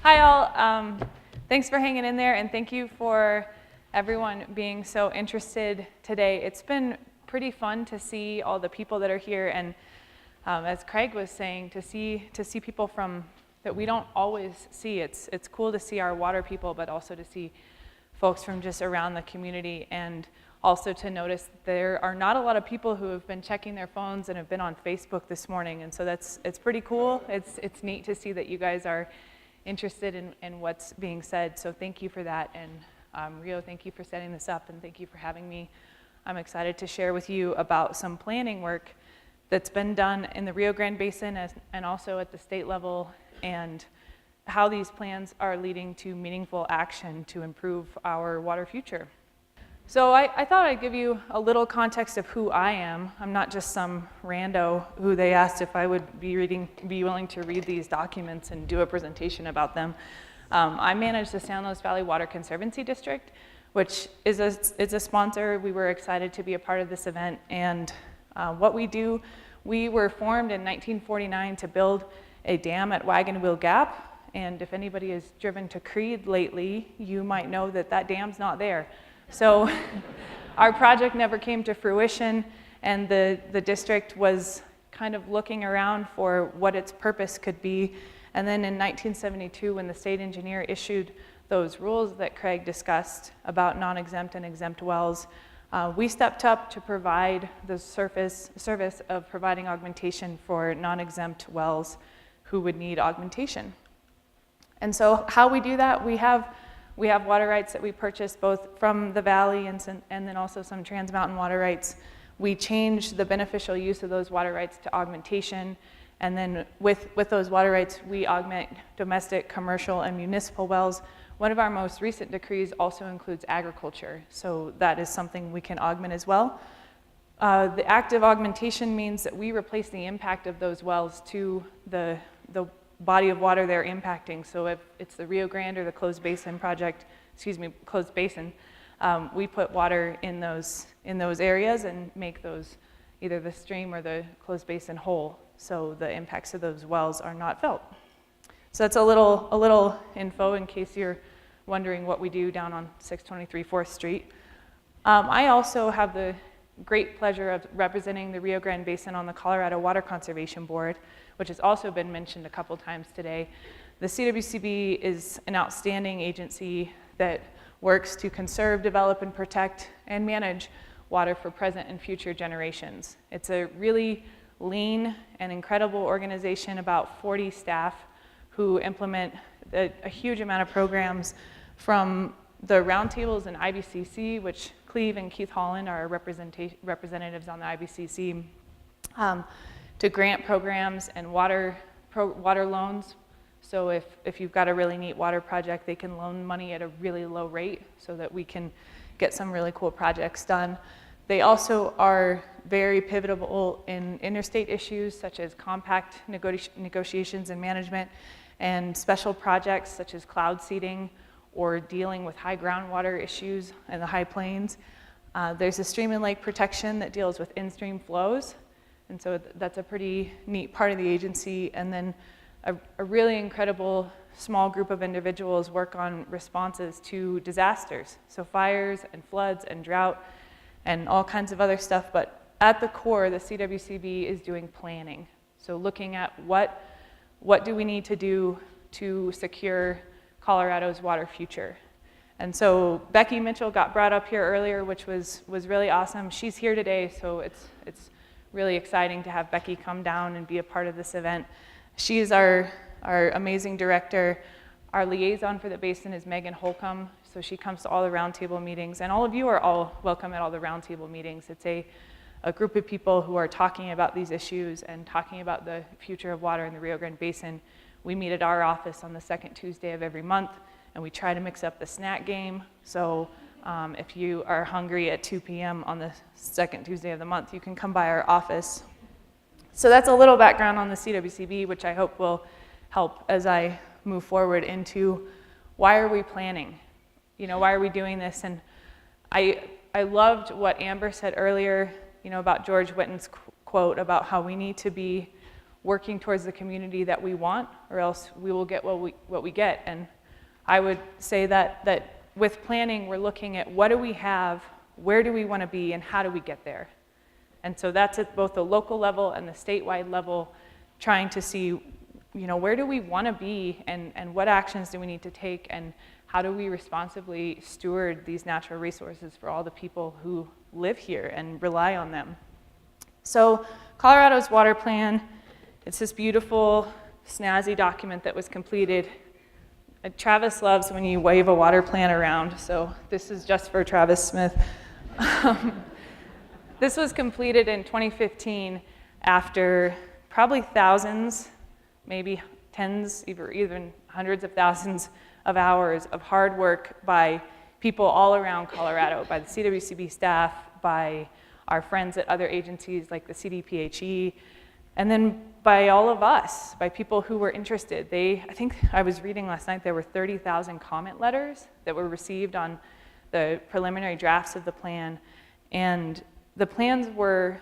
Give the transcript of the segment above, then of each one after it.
Hi all, thanks for hanging in there and thank you for everyone being so interested today. It's been pretty fun to see all the people that are here and as Craig was saying, to see people from that we don't always see. It's cool to see our water people, but also to see folks from just around the community, and also to notice there are not a lot of people who have been checking their phones and have been on Facebook this morning, and so it's pretty cool. It's neat to see that you guys are interested in what's being said, so thank you for that. And Rio, thank you for setting this up, and thank you for having me. I'm excited to share with you about some planning work that's been done in the Rio Grande Basin and also at the state level, and how these plans are leading to meaningful action to improve our water future. So I thought I'd give you a little context of who I am. I'm not just some rando who they asked if I would be willing to read these documents and do a presentation about them. I manage the San Luis Valley Water Conservancy District, which is a sponsor. We were excited to be a part of this event, and what we do, we were formed in 1949 to build a dam at Wagon Wheel Gap, and if anybody has driven to Creed lately, you might know that that dam's not there. So our project never came to fruition, and the district was kind of looking around for what its purpose could be. And then in 1972, when the state engineer issued those rules that Craig discussed about non-exempt and exempt wells, we stepped up to provide the service of providing augmentation for non-exempt wells who would need augmentation. And so how we do that, we have water rights that we purchased both from the valley and then also some Trans Mountain water rights. We changed the beneficial use of those water rights to augmentation, and then with those water rights, we augment domestic, commercial, and municipal wells. One of our most recent decrees also includes agriculture, so that is something we can augment as well. The active augmentation means that we replace the impact of those wells to the body of water they're impacting. So if it's the Rio Grande or the closed basin project, closed basin, we put water in those areas and make those either the stream or the closed basin whole, so the impacts of those wells are not felt. So that's a little info in case you're wondering what we do down on 623 4th Street. I also have the great pleasure of representing the Rio Grande Basin on the Colorado Water Conservation Board, which has also been mentioned a couple times today. The CWCB is an outstanding agency that works to conserve, develop, and protect and manage water for present and future generations. It's a really lean and incredible organization, about 40 staff who implement a huge amount of programs, from the roundtables in IBCC, which Cleve and Keith Holland are representatives on the IBCC, to grant programs and water loans. So if you've got a really neat water project, they can loan money at a really low rate so that we can get some really cool projects done. They also are very pivotal in interstate issues such as compact negotiations and management, and special projects such as cloud seeding or dealing with high groundwater issues in the high plains. There's a stream and lake protection that deals with in-stream flows, and so that's a pretty neat part of the agency. And then a really incredible small group of individuals work on responses to disasters, so fires and floods and drought and all kinds of other stuff. But at the core, the CWCB is doing planning, so looking at what do we need to do to secure Colorado's water future. And so Becky Mitchell got brought up here earlier, which was really awesome. She's here today, so it's really exciting to have Becky come down and be a part of this event. She is our amazing director. Our liaison for the basin is Megan Holcomb, so she comes to all the roundtable meetings, and all of you are all welcome at all the roundtable meetings. It's a group of people who are talking about these issues and talking about the future of water in the Rio Grande Basin. We meet at our office on the second Tuesday of every month, and we try to mix up the snack game. So if you are hungry at 2 p.m. on the second Tuesday of the month, you can come by our office. So that's a little background on the CWCB, which I hope will help as I move forward into why are we planning? Why are we doing this? And I loved what Amber said earlier, about George Whitten's quote about how we need to be working towards the community that we want, or else we will get what we get. And I would say that with planning, we're looking at what do we have, where do we want to be, and how do we get there. And so that's at both the local level and the statewide level, trying to see, where do we want to be, and what actions do we need to take, and how do we responsibly steward these natural resources for all the people who live here and rely on them. So Colorado's water plan, it's this beautiful, snazzy document that was completed. Travis loves when you wave a water plan around, so this is just for Travis Smith. This was completed in 2015 after probably thousands, maybe tens, even hundreds of thousands of hours of hard work by people all around Colorado, by the CWCB staff, by our friends at other agencies like the CDPHE, and then by all of us, by people who were interested. I think I was reading last night, there were 30,000 comment letters that were received on the preliminary drafts of the plan. And the plans were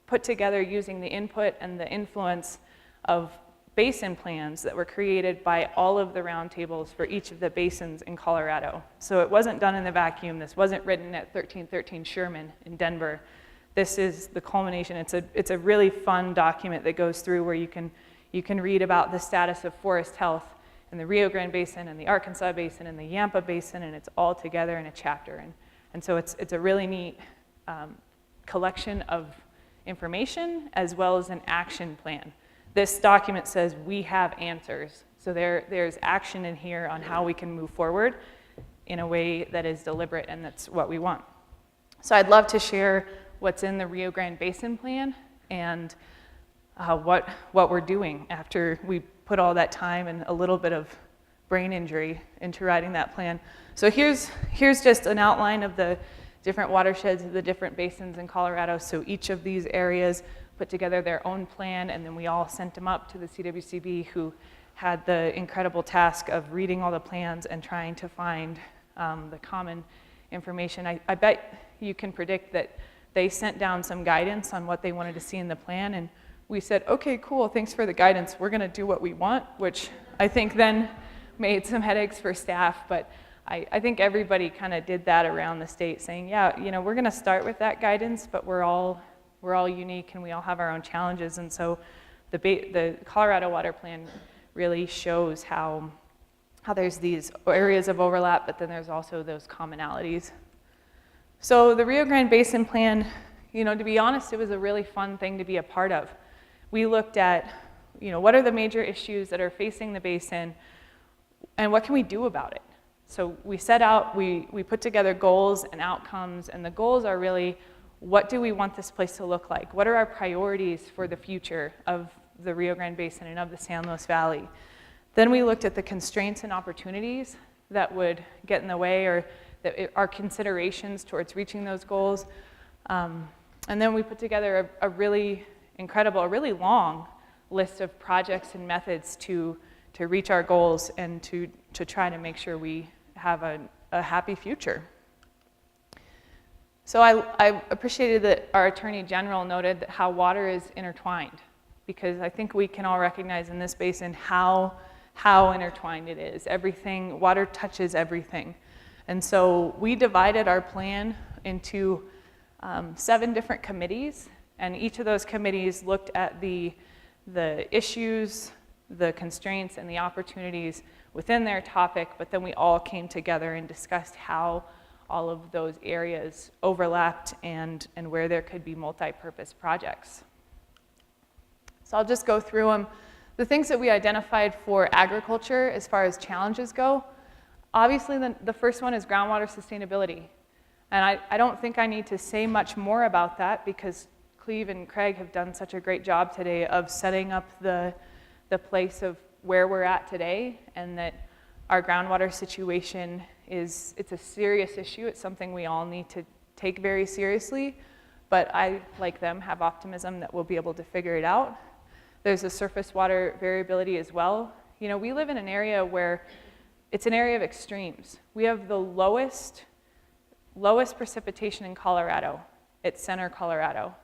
put together using the input and the influence of basin plans that were created by all of the roundtables for each of the basins in Colorado. So it wasn't done in a vacuum. This wasn't written at 1313 Sherman in Denver. This is the culmination. It's a really fun document that goes through where you can read about the status of forest health in the Rio Grande Basin and the Arkansas Basin and the Yampa Basin, and it's all together in a chapter. And so it's a really neat collection of information as well as an action plan. This document says we have answers. So there's action in here on how we can move forward in a way that is deliberate, and that's what we want. So I'd love to share what's in the Rio Grande Basin plan and what we're doing after we put all that time and a little bit of brain injury into writing that plan. So here's just an outline of the different watersheds of the different basins in Colorado. So each of these areas put together their own plan, and then we all sent them up to the CWCB, who had the incredible task of reading all the plans and trying to find the common information. I bet you can predict that they sent down some guidance on what they wanted to see in the plan, and we said, okay, cool, thanks for the guidance. We're gonna do what we want, which I think then made some headaches for staff, but I think everybody kind of did that around the state, saying, yeah, we're gonna start with that guidance, but we're all unique and we all have our own challenges. And so the Colorado Water Plan really shows how there's these areas of overlap, but then there's also those commonalities. So the Rio Grande Basin Plan, to be honest, it was a really fun thing to be a part of. We looked at, what are the major issues that are facing the basin, and what can we do about it? So we set out, we put together goals and outcomes, and the goals are really, what do we want this place to look like? What are our priorities for the future of the Rio Grande Basin and of the San Luis Valley? Then we looked at the constraints and opportunities that would get in the way, or that are considerations towards reaching those goals. And then we put together a really incredible, a really long list of projects and methods to reach our goals and to try to make sure we have a happy future. So I appreciated that our Attorney General noted that how water is intertwined, because I think we can all recognize in this basin how intertwined it is. Everything, water touches everything. And so we divided our plan into 7 different committees, and each of those committees looked at the issues, the constraints, and the opportunities within their topic, but then we all came together and discussed how all of those areas overlapped and where there could be multi-purpose projects. So I'll just go through them. The things that we identified for agriculture as far as challenges go, obviously the first one is groundwater sustainability. And I don't think I need to say much more about that, because Cleve and Craig have done such a great job today of setting up the place of where we're at today, and that our groundwater situation it's a serious issue. It's something we all need to take very seriously, but I, like them, have optimism that we'll be able to figure it out. There's a surface water variability as well. We live in an area where it's an area of extremes. We have the lowest precipitation in Colorado. It's center Colorado.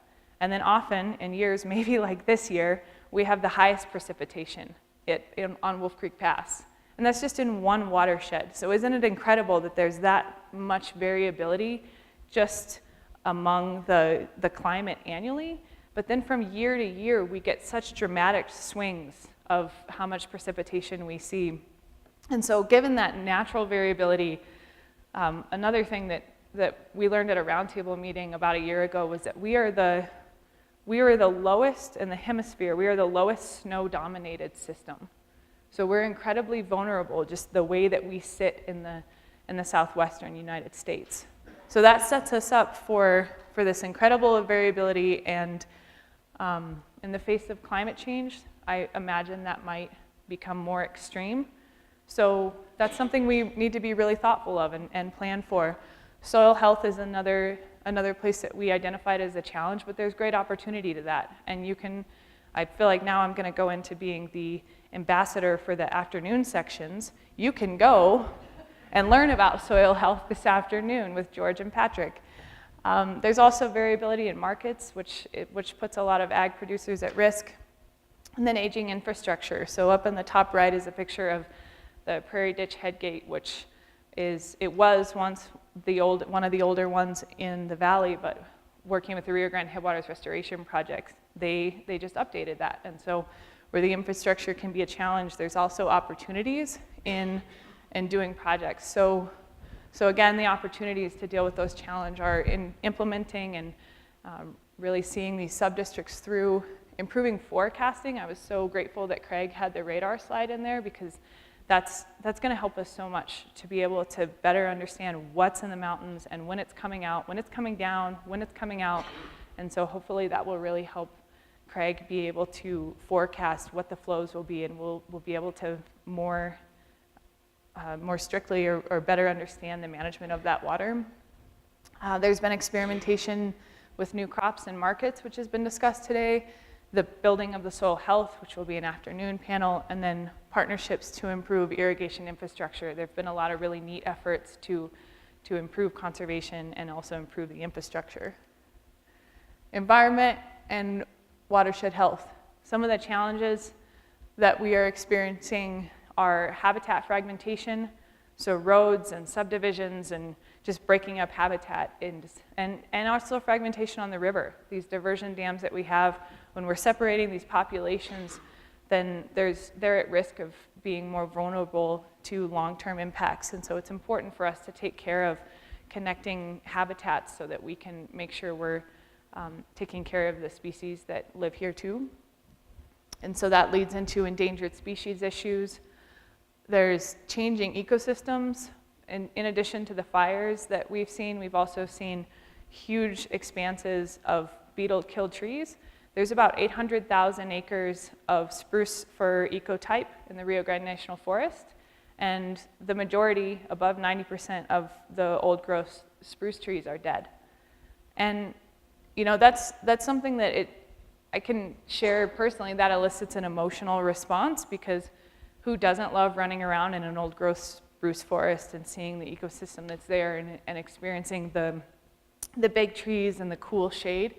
And then often, in years maybe like this year, we have the highest precipitation on Wolf Creek Pass. And that's just in one watershed. So isn't it incredible that there's that much variability just among the climate annually? But then from year to year, we get such dramatic swings of how much precipitation we see. And so given that natural variability, another thing that we learned at a roundtable meeting about a year ago was that we are the lowest in the hemisphere. We are the lowest snow-dominated system. So we're incredibly vulnerable, just the way that we sit in the southwestern United States. So that sets us up for this incredible variability, and in the face of climate change, I imagine that might become more extreme. So that's something we need to be really thoughtful of and plan for. Soil health is another place that we identified as a challenge, but there's great opportunity to that. And I feel like now I'm going to go into being the ambassador for the afternoon sections. You can go and learn about soil health this afternoon with George and Patrick. There's also variability in markets, which puts a lot of ag producers at risk. And then aging infrastructure. So up in the top right is a picture of the Prairie Ditch Headgate, which was once one of the older ones in the valley, but working with the Rio Grande Headwaters Restoration Project, they just updated that. And so where the infrastructure can be a challenge, there's also opportunities in doing projects. So again, the opportunities to deal with those challenges are in implementing and really seeing these sub-districts through, improving forecasting. I was so grateful that Craig had the radar slide in there, because that's going to help us so much to be able to better understand what's in the mountains and when it's coming out, when it's coming down, when it's coming out. And so hopefully that will really help Craig be able to forecast what the flows will be, and we'll be able to more strictly or better understand the management of that water. There's been experimentation with new crops and markets, which has been discussed today. The building of the soil health, which will be an afternoon panel, and then partnerships to improve irrigation infrastructure. There have been a lot of really neat efforts to improve conservation and also improve the infrastructure. Environment and watershed health. Some of the challenges that we are experiencing are habitat fragmentation, so roads and subdivisions and just breaking up habitat, and also fragmentation on the river. These diversion dams that we have, when we're separating these populations, then they're at risk of being more vulnerable to long-term impacts. And so it's important for us to take care of connecting habitats so that we can make sure we're taking care of the species that live here too. And so that leads into endangered species issues. There's changing ecosystems. In addition to the fires that we've seen, we've also seen huge expanses of beetle-killed trees. There's about 800,000 acres of spruce fir ecotype in the Rio Grande National Forest, and the majority, above 90% of the old growth spruce trees are dead. And that's something that I can share personally, that elicits an emotional response, because who doesn't love running around in an old growth spruce forest and seeing the ecosystem that's there and experiencing the big trees and the cool shade?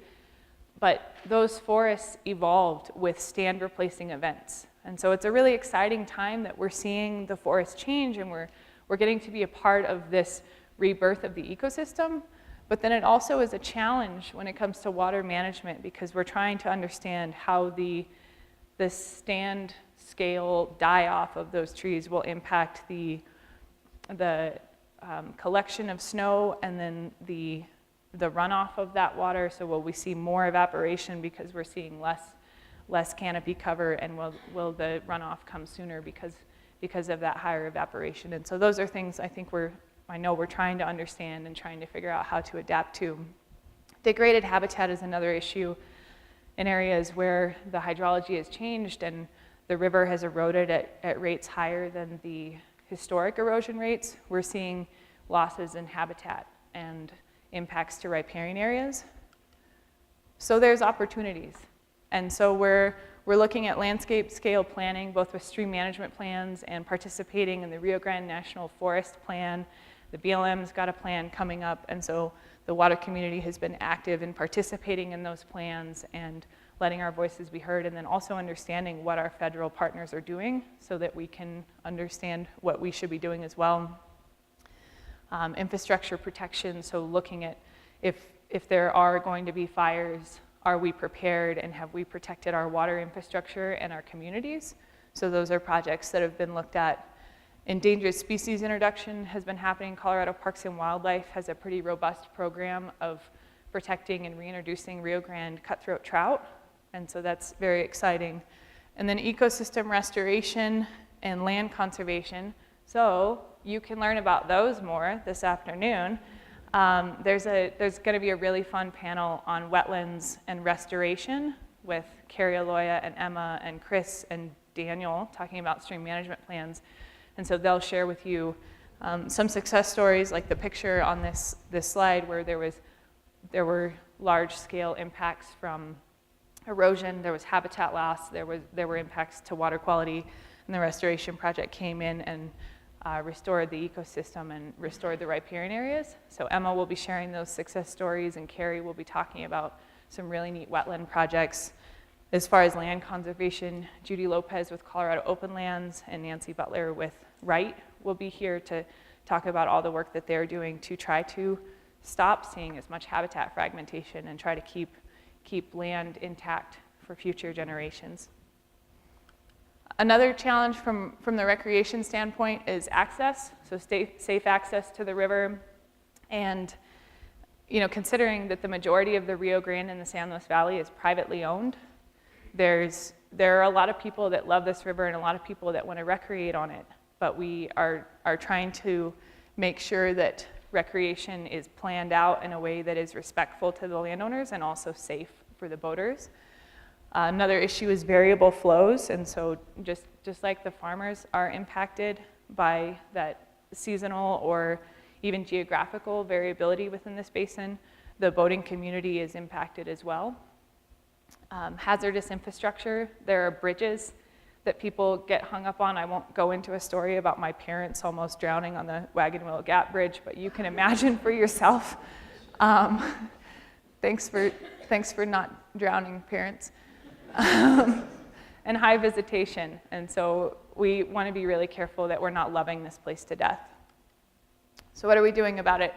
But those forests evolved with stand replacing events. And so it's a really exciting time that we're seeing the forest change, and we're getting to be a part of this rebirth of the ecosystem. But then it also is a challenge when it comes to water management, because we're trying to understand how the stand scale die-off of those trees will impact the collection of snow and then the runoff of that water. So will we see more evaporation because we're seeing less canopy cover, and will the runoff come sooner because of that higher evaporation? And so those are things I know we're trying to understand and trying to figure out how to adapt to. Degraded habitat is another issue in areas where the hydrology has changed and the river has eroded at rates higher than the historic erosion rates. We're seeing losses in habitat and impacts to riparian areas. So there's opportunities. And so we're looking at landscape scale planning, both with stream management plans and participating in the Rio Grande National Forest Plan. The BLM's got a plan coming up, and so the water community has been active in participating in those plans and letting our voices be heard, and then also understanding what our federal partners are doing so that we can understand what we should be doing as well. Infrastructure protection, so looking at if there are going to be fires, are we prepared and have we protected our water infrastructure and our communities? So those are projects that have been looked at. Endangered species introduction has been happening. Colorado Parks and Wildlife has a pretty robust program of protecting and reintroducing Rio Grande cutthroat trout, and so that's very exciting. And then ecosystem restoration and land conservation. So you can learn about those more this afternoon. There's going to be a really fun panel on wetlands and restoration with Carrie Aloya and Emma and Chris and Daniel talking about stream management plans. And so they'll share with you some success stories, like the picture on this slide where there were large-scale impacts from erosion, there was habitat loss, there were impacts to water quality, and the restoration project came in and restored the ecosystem and restored the riparian areas. So Emma will be sharing those success stories, and Carrie will be talking about some really neat wetland projects. As far as land conservation, Judy Lopez with Colorado Open Lands and Nancy Butler with Wright will be here to talk about all the work that they're doing to try to stop seeing as much habitat fragmentation and try to keep land intact for future generations. Another challenge from the recreation standpoint is access, so safe access to the river. And considering that the majority of the Rio Grande and the San Luis Valley is privately owned, there are a lot of people that love this river and a lot of people that want to recreate on it, but we are trying to make sure that recreation is planned out in a way that is respectful to the landowners and also safe for the boaters. Another issue is variable flows, and so just like the farmers are impacted by that seasonal or even geographical variability within this basin, the boating community is impacted as well. Hazardous infrastructure, there are bridges that people get hung up on. I won't go into a story about my parents almost drowning on the Wagon Wheel Gap Bridge, but you can imagine for yourself. Thanks for not drowning, parents. And high visitation, and so we want to be really careful that we're not loving this place to death. So what are we doing about it?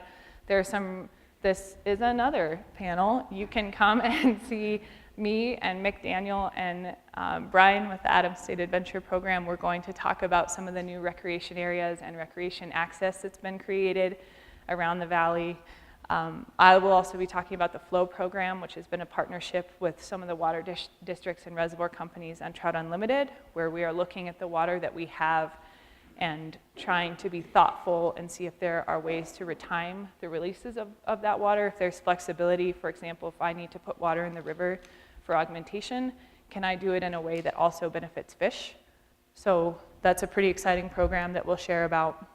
This is another panel. You can come and see me and Mick Daniel and Brian with the Adams State Adventure Program. We're going to talk about some of the new recreation areas and recreation access that's been created around the valley. I will also be talking about the FLOW program, which has been a partnership with some of the water districts and reservoir companies and Trout Unlimited, where we are looking at the water that we have and trying to be thoughtful and see if there are ways to retime the releases of that water. If there's flexibility, for example, if I need to put water in the river for augmentation, can I do it in a way that also benefits fish? So that's a pretty exciting program that we'll share about.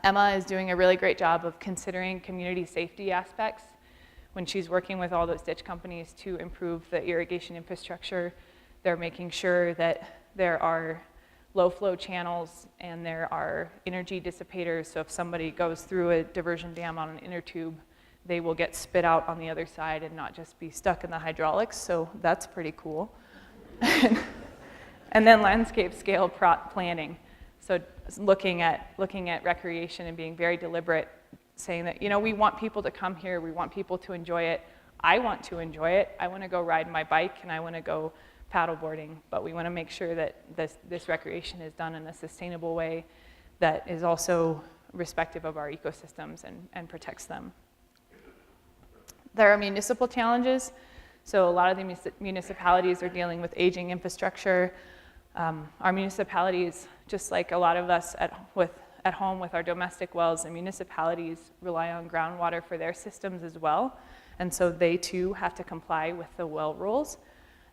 Emma is doing a really great job of considering community safety aspects when she's working with all those ditch companies to improve the irrigation infrastructure. They're making sure that there are low flow channels and there are energy dissipators, so if somebody goes through a diversion dam on an inner tube, they will get spit out on the other side and not just be stuck in the hydraulics, so that's pretty cool. And then landscape scale planning. So looking at recreation and being very deliberate, saying that, we want people to come here, we want people to enjoy it. I want to enjoy it. I want to go ride my bike and I want to go paddleboarding, but we want to make sure that this recreation is done in a sustainable way that is also respective of our ecosystems and protects them. There are municipal challenges. So a lot of the municipalities are dealing with aging infrastructure. Our municipalities, just like a lot of us at home with our domestic wells, and municipalities rely on groundwater for their systems as well. And so they too have to comply with the well rules.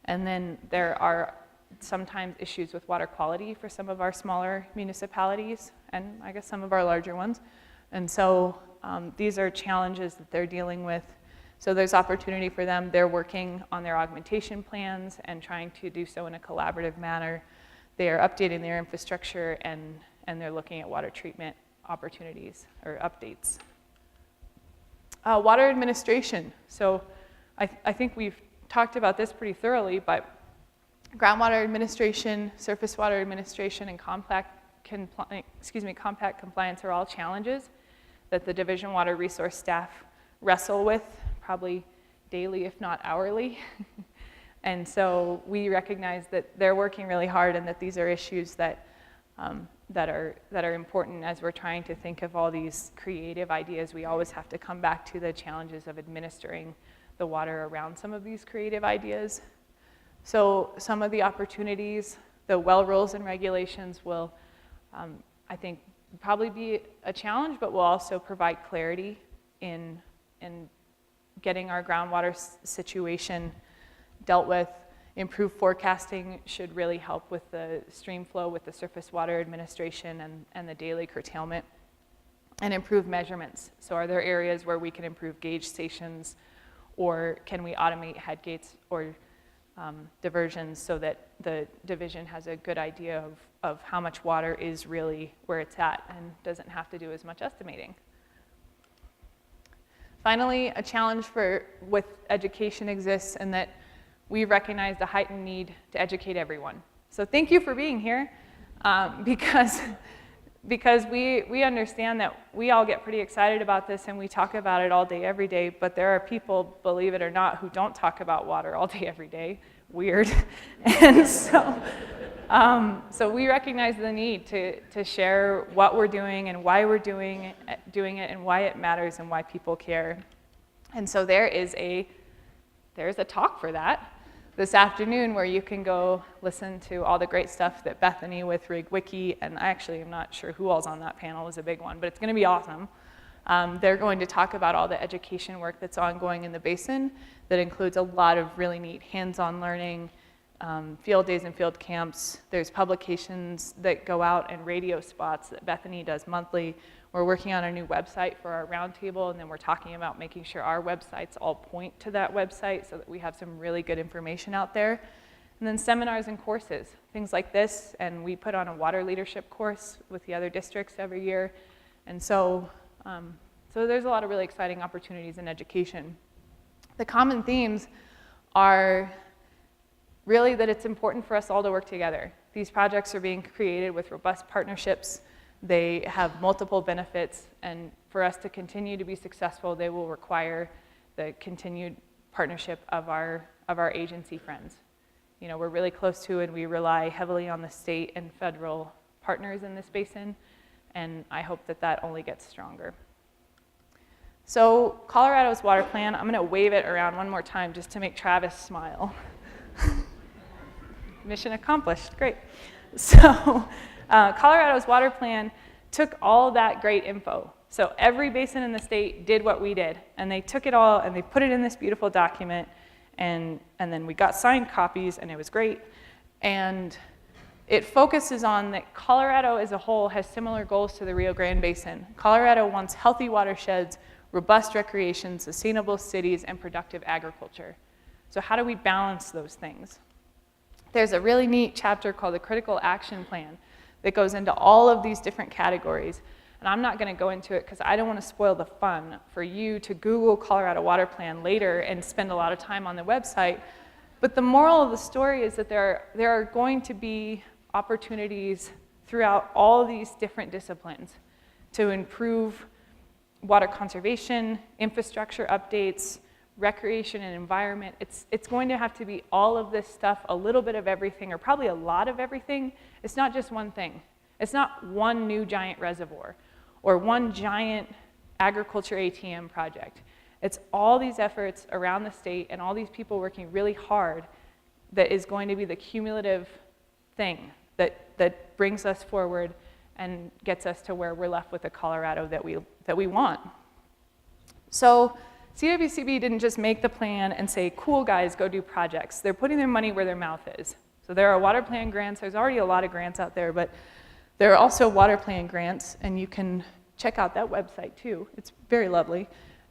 And then there are sometimes issues with water quality for some of our smaller municipalities, and I guess some of our larger ones. And so these are challenges that they're dealing with. So there's opportunity for them. They're working on their augmentation plans and trying to do so in a collaborative manner. They are updating their infrastructure and they're looking at water treatment opportunities or updates. Water administration. So I think we've talked about this pretty thoroughly, but groundwater administration, surface water administration, and compact compliance are all challenges that the Division Water Resource staff wrestle with, probably daily, if not hourly. And so we recognize that they're working really hard and that these are issues that are important as we're trying to think of all these creative ideas. We always have to come back to the challenges of administering the water around some of these creative ideas. So some of the opportunities, the well rules and regulations will, I think, probably be a challenge, but will also provide clarity in getting our groundwater situation dealt with. Improved forecasting should really help with the stream flow with the surface water administration and the daily curtailment. And improved measurements. So are there areas where we can improve gauge stations, or can we automate head gates or diversions so that the division has a good idea of how much water is really where it's at and doesn't have to do as much estimating. Finally, a challenge with education exists in that we recognize the heightened need to educate everyone. So thank you for being here, because we understand that we all get pretty excited about this and we talk about it all day, every day, but there are people, believe it or not, who don't talk about water all day, every day. Weird. And so we recognize the need to share what we're doing and why we're doing it and why it matters and why people care. And so there's a talk for that this afternoon where you can go listen to all the great stuff that Bethany with RigWiki, and I actually am not sure who all's on that panel, is a big one, but it's going to be awesome. They're going to talk about all the education work that's ongoing in the basin that includes a lot of really neat hands-on learning, field days and field camps. There's publications that go out and radio spots that Bethany does monthly. We're working on a new website for our roundtable, and then we're talking about making sure our websites all point to that website so that we have some really good information out there. And then seminars and courses, things like this, and we put on a water leadership course with the other districts every year. And so there's a lot of really exciting opportunities in education. The common themes are really that it's important for us all to work together. These projects are being created with robust partnerships. They have multiple benefits, and for us to continue to be successful, they will require the continued partnership of our agency friends. You know, we're really close to, and we rely heavily on the state and federal partners in this basin, and I hope that only gets stronger. So Colorado's water plan, I'm going to wave it around one more time just to make Travis smile. Mission accomplished, great. So Colorado's water plan took all that great info. So every basin in the state did what we did, and they took it all and they put it in this beautiful document, and then we got signed copies, and it was great. And it focuses on that Colorado as a whole has similar goals to the Rio Grande Basin. Colorado wants healthy watersheds, robust recreation, sustainable cities, and productive agriculture. So how do we balance those things? There's a really neat chapter called the Critical Action Plan that goes into all of these different categories. And I'm not going to go into it because I don't want to spoil the fun for you to Google Colorado Water Plan later and spend a lot of time on the website. But the moral of the story is that there are going to be opportunities throughout all these different disciplines to improve water conservation, infrastructure updates, recreation and environment. It's going to have to be all of this stuff, a little bit of everything, or probably a lot of everything. It's not just one thing. It's not one new giant reservoir or one giant agriculture ATM project. It's all these efforts around the state and all these people working really hard that is going to be the cumulative thing that brings us forward and gets us to where we're left with the Colorado that we want. So CWCB didn't just make the plan and say, cool guys, go do projects. They're putting their money where their mouth is. So there are water plan grants. There's already a lot of grants out there, but there are also water plan grants, and you can check out that website too. It's very lovely.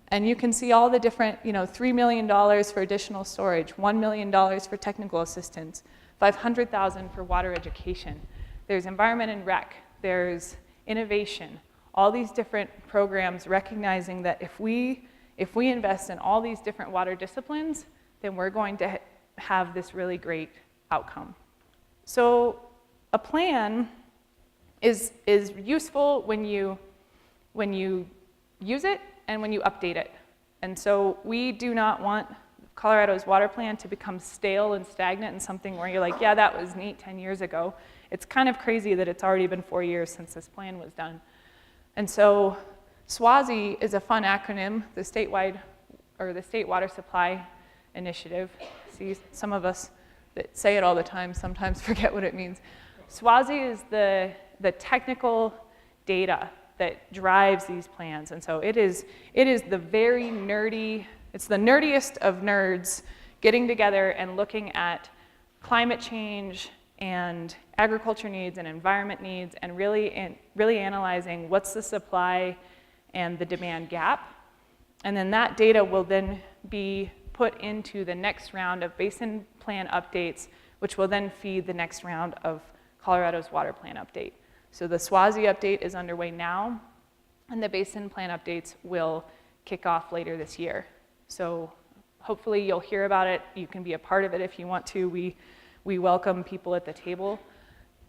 And you can see all the different, $3 million for additional storage, $1 million for technical assistance, $500,000 for water education. There's environment and rec. There's innovation. All these different programs recognizing that if we invest in all these different water disciplines, then we're going to have this really great outcome. So a plan is useful when you use it and when you update it. And so we do not want Colorado's water plan to become stale and stagnant and something where you're like, yeah, that was neat 10 years ago. It's kind of crazy that it's already been 4 years since this plan was done. And so SWASI is a fun acronym, the statewide, or the State Water Supply Initiative. See, some of us that say it all the time sometimes forget what it means. SWASI is the technical data that drives these plans. And so it is the very nerdy, it's the nerdiest of nerds getting together and looking at climate change and agriculture needs and environment needs and really analyzing what's the supply and the demand gap. And then that data will then be put into the next round of basin plan updates, which will then feed the next round of Colorado's water plan update. So the SWASI update is underway now, and the basin plan updates will kick off later this year. So hopefully you'll hear about it. You can be a part of it if you want to. We welcome people at the table,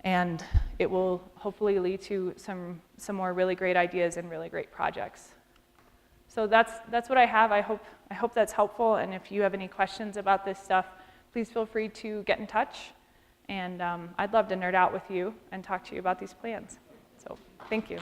and it will hopefully lead to some more really great ideas and really great projects. So that's what I have. I hope that's helpful, and if you have any questions about this stuff, please feel free to get in touch, and I'd love to nerd out with you and talk to you about these plans. So thank you.